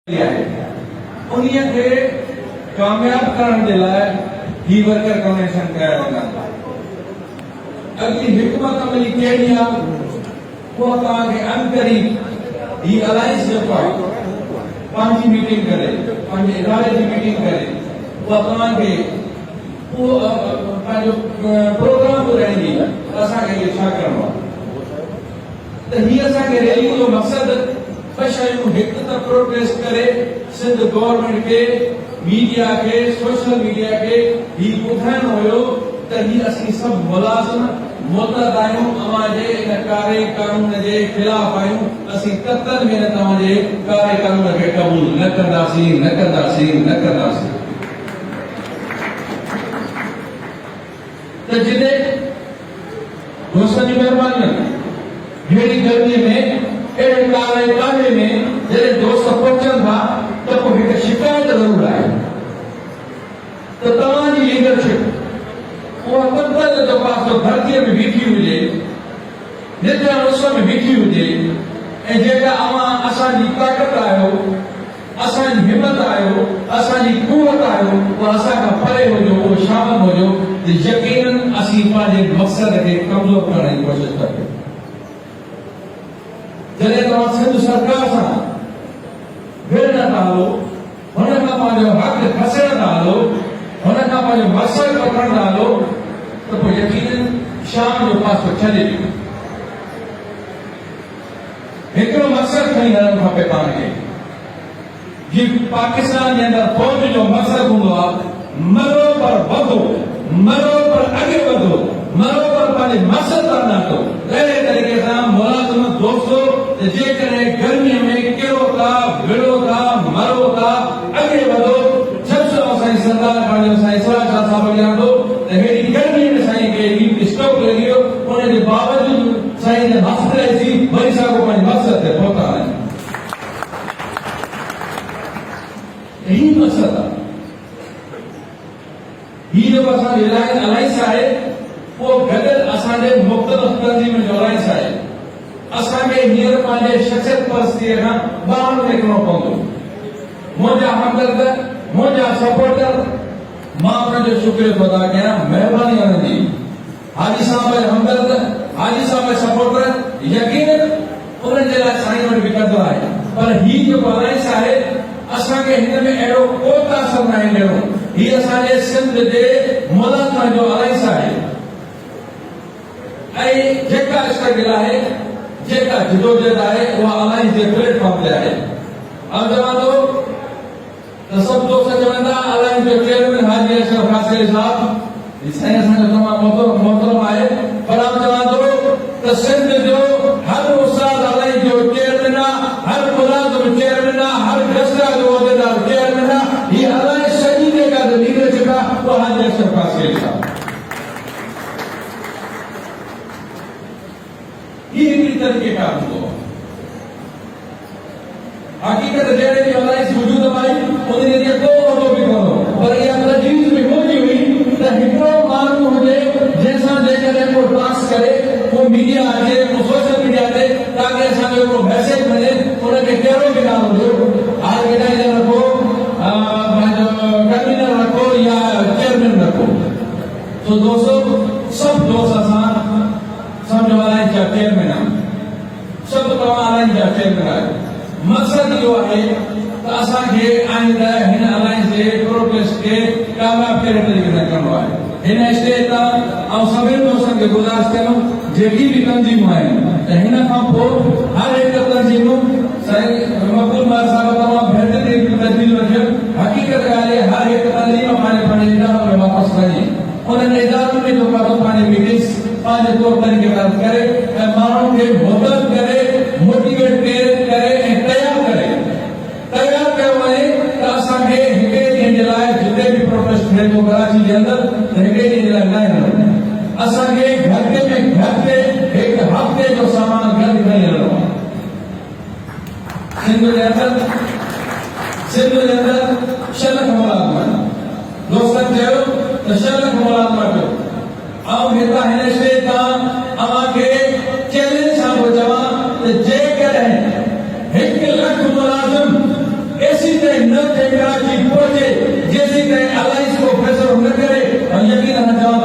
उन्हीं के कामयाब करण जे लाइ ही वर्कर कन्वेंशन कराया वेंदा। अॻिली हिकमत अमली कहिड़ी आहे उहा तव्हांखे अंतरी ही अलायंस जेको आहे पंहिंजी मीटिंग करे पंहिंजे इदारे जी मीटिंग करे उहा तव्हांखे उहो पंहिंजो प्रोग्राम ॿुधाईंदी असांखे इहो छा करिणो आहे। त हीअ असांखे रैली जो मक़सदु ॿ शयूं हिकु त प्रोटेस्ट करे सिंध गवर्नमेंट के मीडिया के सोशल मीडिया के ही ॿुधाइणो हुयो त ही असीं सभु मुलाज़िम मुतहद आहियूं अवां जे इन कारे कानून जे ख़िलाफ़ आहियूं। असीं क़तल में न तव्हांजे कारे कानून खे क़बूल न कंदासीं न कंदासीं न कंदासीं। त जिते दोस्तनि जी महिरबानी अहिड़ी गर्मीअ में अहिड़े कारे कारे में जॾहिं दोस्त पहुचनि था त पोइ हिकु शिकायत ज़रूर आहे त तव्हांजी लीडरशिप उहा क़तल जो पासो धरतीअ में बीठी हुजे नित्य उस में बीठी हुजे ऐं जेका अवां असांजी ताक़त आहियो असांजी हिमत आहियो असांजी कुवत आहियो उहा असांखां परे हुजो उहो शामिल हुजो त यकीनन असीं पंहिंजे मक़सद खे कमज़ोर करण जी कोशिशि कयूं। जॾहिं तव्हां सिंध सरकार सां विढ़ था हलो हुन खां पंहिंजो हक़ खसण था हलो हुन खां पंहिंजो मक़सद पकड़ण था हलो त पोइ यकीनन शाम जो पासो छॾे ॾियो। हिकिड़ो मक़सद खणी हलणु खपे तव्हांखे जीअं पाकिस्तान जे अंदरि फौज जो मक़सद हूंदो आहे मरो पर वधो मरो पर अॻे वधो मरो पर पंहिंजे मक़सद पर नाटो। अहिड़े तरीक़े सां मुलाज़िम दोस्तो जेकॾहिं गर्मीअ में किरो था विढ़ो था मरो था अॻे वधो जब साईं सरदार पंहिंजो साईं सराशाह साहिब ॼाणंदो त हेॾी गर्मीअ में साईं खे हीउ स्टोक लॻी वियो उनजे बावजूदि साईं ने हॉस्पिटल थी वरी साॻियो पंहिंजे मक़सद ते पहुता आहिनि। यही मक़सद आहे ही जेको असांजो अलायंस आहे उहो गॾियल असांजे मुख़्तलिफ़ तंज़ीम जो अलायंस आहे। असांखे हींअर पंहिंजे शख़्सियत परस्तीअ खां ॿाहिरि निकिरणो पवंदो। मुंहिंजा हमदर्द मुंहिंजा सपोर्टर मां उन्हनि जो शुक्रिया थो अदा कयां महिरबानी उन्हनि जी हाजी साहब जा हमदर्द हाजी साहब जा सपोर्टर यकीनन उन्हनि जे लाइ साईं वटि बि कंदो आहे। पर ही जेको अलायंस आहे असांखे हिन में अहिड़ो को तासर न आहे ॾियणो। ही असांजे सिंध जे मुलाज़िमनि जो अलायंस आहे ऐं जेका स्ट्रगल आहे जेका जिदोजहद आहे उहा अलायंस जे प्लेटफॉर्म ते आहे। ऐं चवां थो त सभु दोस्त चवंदा अलायंस जो चेयरमैन हाजी अशरफ कासरी साहब साईं असांजो तमामु मोहतरम आहे। पर आउं चवां थो त सिंध जो हर उस्ताद अलायंस जो चेयरमैन आहे हर मुलाज़िम चेयरमैन आहे हर दस्ता जो उहिदेदार चेयरमैन आहे। हीअ अलायंस सॼी जेका लीडरशिप आहे उहा हाजी अशरफ कासरी साहब ही हिकिड़ी तरीक़ेकार हूंदो आहे। हक़ीक़त जहिड़े बि अलायंस वजूद में आई उन जे को उहिदो बि कोन्हो पर इहा तजवीज़ बि मौजूद हुई त हिकिड़ो माण्हू हुजे जंहिंसां जेकॾहिं को टास्क करे को मीडिया अचे को सोशल मीडिया ते ताकि असांजो हिकिड़ो मैसेज मिले उनखे कहिड़ो बि नालो ॾियो ऑर्गेनाइज़र रखो पंहिंजो कन्वीनर रखो या चेयरमैन रखो। तो दोस्तों सभु दोस्त असां समझो अलायंस जा चेयरमैन आहिनि सभु तव्हां अलायंस जा चेयरमैन आहियो। मक़सदु इहो आहे त असांखे आईंदा हिन अलायंस जे प्रोटेस्ट खे कामयाब कहिड़े तरीक़े सां करिणो आहे। हिन स्टेज तां ऐं सभिनी दोस्तनि खे गुज़ारिश कंदुमि जेकी बि तंज़ीमूं आहिनि त हिन खां पोइ हर हिकु तंज़ीम साईं मक़बूल मार साहिब तमामु बहितरीन तजवीज़ रखियो। हक़ीक़त ॻाल्हि आहे हर हिकु तंज़ीम पंहिंजे इदारे में वापसि वञे उन्हनि इदारनि में जो पासो पंहिंजी मीटिंग्स पंहिंजे तौर तरीक़े सां करे ऐं माण्हुनि खे मुदत करे मोटिवेट करे ऐं तयार कयो वञे त असांखे हिकिड़े ॾींहं जे लाइ जिते बि प्रोटेस्ट थिए थो कराची जे अंदरि त हिकिड़े ॾींहं जे लाइ न हलणो असांखे घटि में घटि हिकु हफ़्ते जो सामान गॾु खणी हलणो आहे। सिंध जे अंदरि 6 लख मुलाज़िम दोस्तनि चयो त 6 लख मुलाज़िम ऐं हितां हिन स्टेज तां अव्हांखे चैलेंज सां थो चवां त जेकॾहिं 1 लख मुलाज़िम इस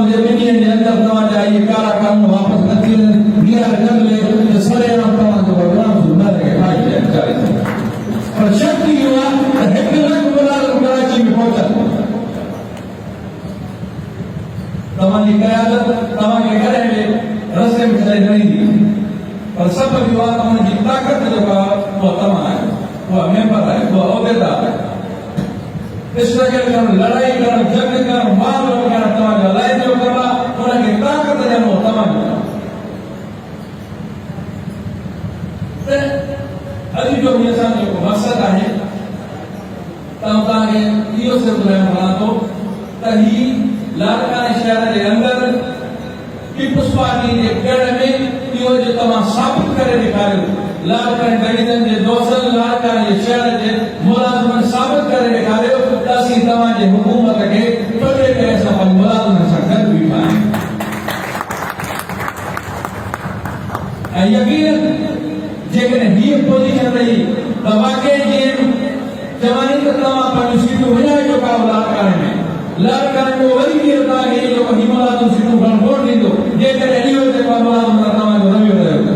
मुझे मीडिया के अंदर तव्हांजा इहे कारा कानून वापसि न थी वञनि हींअर कंदे त सरेआम तव्हांजो प्रोग्राम न रहे खाई ॾियनि पर शक इहो आहे त 1 लख मुलाज़िम कराची में पहुचनि तव्हांजी क़यादत तव्हांखे कॾहिं बि रस्ते में छॾे न ईंदी पर सभु इहो आहे तव्हांजी ताक़त जेका उहा तव्हां आहियो उहा मेंबर आहे उहा उहिदेदार आहे स्ट्रगल करणु लड़ाई करणु जंग करणु माल करणु तव्हांजो अलाइदो करणु आहे उनखे ताक़त ॾियणो तव्हांजो त अॼु जो बि असांजो जेको मक़सदु आहे तव्हांखे इहो सिर्फ़ु ॿुधाइणु वञा थो त ही लाड़काने शहर जे अंदरि पीपुल्स पार्टी जे गढ़ में इहो जो तव्हां साबित करे ॾेखारियो लाड़काने दलितनि जे दोस्तनि लाड़काने जे शहर जे मुलाज़िमनि साबित करे ॾेखारियो त असीं तव्हांजे हुकूमत खे टोटे करे असां पंहिंजे मुलाज़िमनि सां गॾु बीठा आहियूं ऐं यकीनन जेकॾहिं हीअ पोज़ीशन रही त वाक़ई जीअं चवनि त तव्हां पंहिंजूं सीटूं विञाइजो का लाड़काने में लाड़काने में वरी बि तव्हांखे जेको ही मुलाज़िम सीटूं खणणु कोन ॾींदो जेकॾहिं इहो जेको मुलाज़िम तव्हांजो रवियो रहियो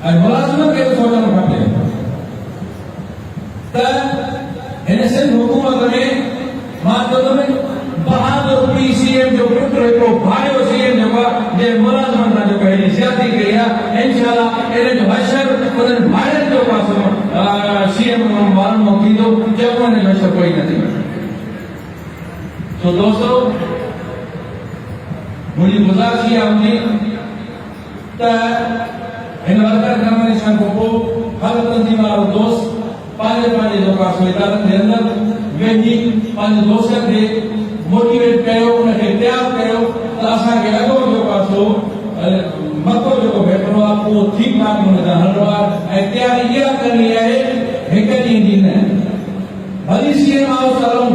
ऐं मुलाज़िम खे सोचणु खपे त हिन सिंध हुकूमत में मां चवंदुमि बहादुर पीसीएम जो पुटु हिकिड़ो भाइयो सीएम जेको आहे जे मुलाज़िमनि सां जेको हेॾी ज्यादती कई आहे इंशाअल्लाह इन जो हशर उन्हनि भाइरनि जो पासो सीएम वारनि मां थींदो चङो इन जो हशर कोई न थींदो तो दोस्तों मुझे गुजारिश इहा हूंदी त हिन वर्कर कन्वेंशन खां पोइ हर तंज़ीम वारो दोस्त पंहिंजे पंहिंजे जेको आहे इदारनि जे अंदरि वेही पंहिंजे दोस्तनि खे मोटिवेट कयो उनखे तयारु कयो त असांखे अॻो जेको आहे सो मथो जेको भेटणो आहे उहो ठीकु ठाक हुन सां हलणो आहे ऐं तयारी इहा करणी आहे हिकु ॾींहं जी न भली सीएम हाउस हलूं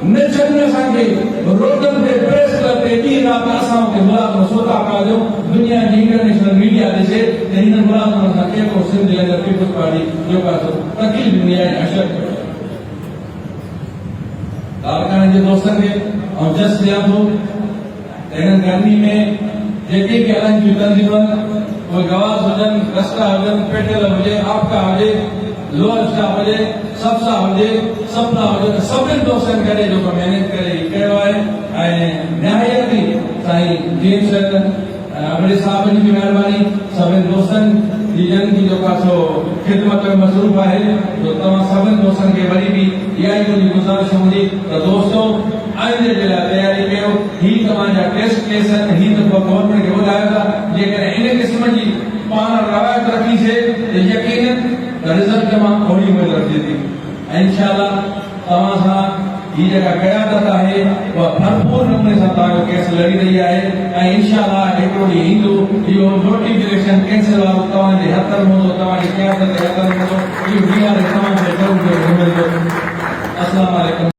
न छॾनि असांखे रोडनि ते प्रेस क्लब ते ॾींहं राति असां हुते मुलाज़िम सोता पिया ॾियूं दुनिया जी इंटरनेशनल मीडिया ॾिसे त हिन मुलाज़िमनि सां केतिरो सिंध जे अंदरि पीपुल्स पार्टी जेको आहे सो तकलीफ़ ॾिनी आहे अशर कयो लाड़काने जे दोस्तनि खे ऐं जस्ट ॾियां थो त हिन गर्मी में जेके बि हलनि थियूं तंज़ीमनि उहे गवास हुजनि रस्ता हुजनि पेट्रोल हुजे आपका हुजे लोअर स्टाफ हुजे सब्सा हुजे सपना हुजे त सभिनी दोस्तनि करे जेको महिनत करे कयो आहे ऐं निहायत ई साईं जेम्स अमरे साहब जी बि महिरबानी सभिनी दोस्तनि जी जन की जेको आहे सो ख़िदमत में मसरूफ़ आहे तो तव्हां सभिनी दोस्तनि खे वरी बि इहा ई मुंहिंजी गुज़ारिश हूंदी त दोस्तो आईंदे जे लाइ तयारी कयो ही तव्हांजा टेस्ट केस आहिनि ही त गवर्नमेंट खे ॿुधायो था जेकॾहिं इन क़िस्म जी पाण रवायत रखीसे त यकीनन रिज़ल्ट मां थोड़ी उमेद रखिजे थी ऐं इंशाअल्लाह तव्हां सां ही जेका क़यादत आहे उहा भरपूर नमूने सां तव्हांजो केस लड़ी रही आहे ऐं इंशाअल्लाह हिकिड़ो ॾींहुं ईंदो इहो नोटिफिकेशन कैंसिल वारो तव्हांजे हथनि में हूंदो तव्हांजी क़यादत जे हथनि में हूंदो इहो ॾींहुं तव्हांखे ज़रूरु मिलंदो अस्सलाम वालेकुम।